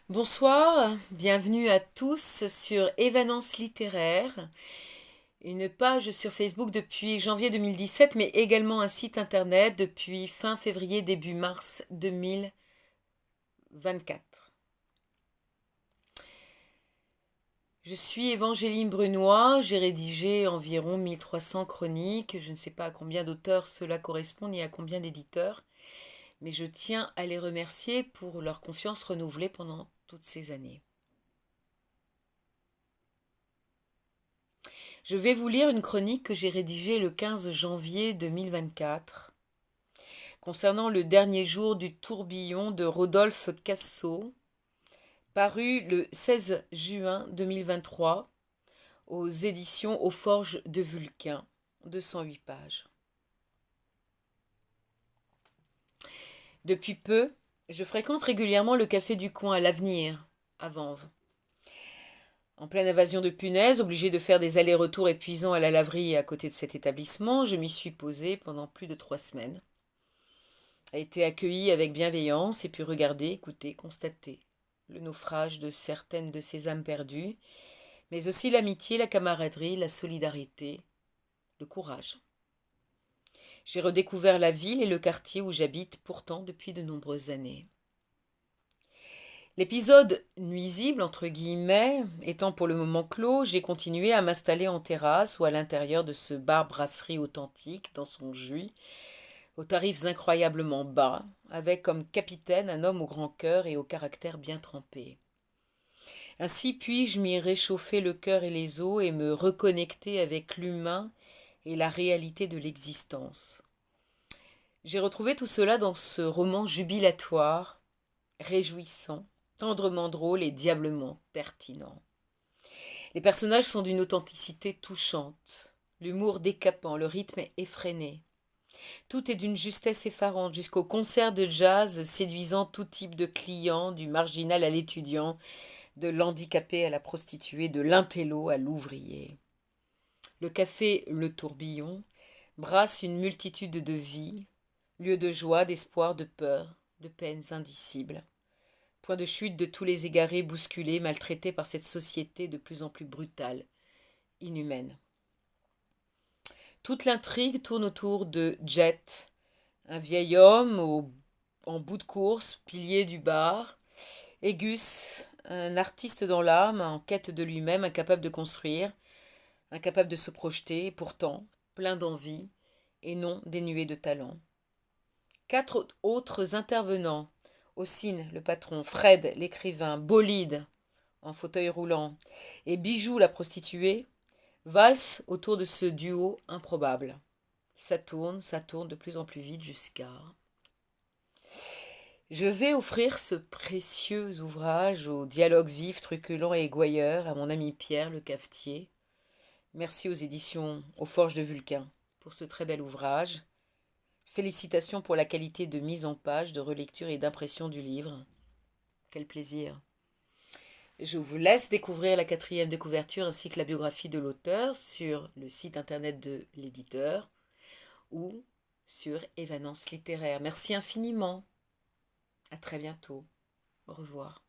Bonsoir, bienvenue à tous sur Évanence littéraire, une page sur Facebook depuis janvier 2017, mais également un site internet depuis fin février, début mars 2024. Je suis Évangéline Brunois, j'ai rédigé environ 1300 chroniques, je ne sais pas à combien d'auteurs cela correspond ni à combien d'éditeurs, mais je tiens à les remercier pour leur confiance renouvelée pendant toutes ces années. Je vais vous lire une chronique que j'ai rédigée le 15 janvier 2024 concernant le dernier jour du tourbillon de Rodolphe Cassot, paru le 16 juin 2023 aux éditions Aux Forges de Vulcain, 208 pages. Depuis peu, je fréquente régulièrement le café du coin à l'Avenir, à Vanves. En pleine invasion de punaises, obligée de faire des allers-retours épuisants à la laverie à côté de cet établissement, je m'y suis posée pendant plus de 3 semaines. A été accueilli avec bienveillance et puis regarder, écouter, constater le naufrage de certaines de ces âmes perdues, mais aussi l'amitié, la camaraderie, la solidarité, le courage. J'ai redécouvert la ville et le quartier où j'habite pourtant depuis de nombreuses années. L'épisode nuisible, entre guillemets, étant pour le moment clos, j'ai continué à m'installer en terrasse ou à l'intérieur de ce bar-brasserie authentique dans son jus, aux tarifs incroyablement bas, avec comme capitaine un homme au grand cœur et au caractère bien trempé. Ainsi puis-je m'y réchauffer le cœur et les os et me reconnecter avec l'humain et la réalité de l'existence. J'ai retrouvé tout cela dans ce roman jubilatoire, réjouissant, tendrement drôle et diablement pertinent. Les personnages sont d'une authenticité touchante, l'humour décapant, le rythme effréné. Tout est d'une justesse effarante, jusqu'au concert de jazz séduisant tout type de clients, du marginal à l'étudiant, de l'handicapé à la prostituée, de l'intello à l'ouvrier. Le café Le Tourbillon brasse une multitude de vies, lieu de joie, d'espoir, de peur, de peines indicibles. Point de chute de tous les égarés bousculés, maltraités par cette société de plus en plus brutale, inhumaine. Toute l'intrigue tourne autour de Jet, un vieil homme en bout de course, pilier du bar, et Gus, un artiste dans l'âme, en quête de lui-même, incapable de construire, incapable de se projeter, pourtant plein d'envie et non dénué de talent. 4 autres intervenants, Ossine, le patron, Fred, l'écrivain, Bolide, en fauteuil roulant, et Bijou, la prostituée, valsent autour de ce duo improbable. Ça tourne de plus en plus vite jusqu'à... Je vais offrir ce précieux ouvrage au dialogue vif, truculent et gouailleur à mon ami Pierre, le cafetier. Merci aux éditions Aux Forges de Vulcain pour ce très bel ouvrage. Félicitations pour la qualité de mise en page, de relecture et d'impression du livre. Quel plaisir. Je vous laisse découvrir la 4e de couverture ainsi que la biographie de l'auteur sur le site internet de l'éditeur ou sur Évanence littéraire. Merci infiniment. À très bientôt. Au revoir.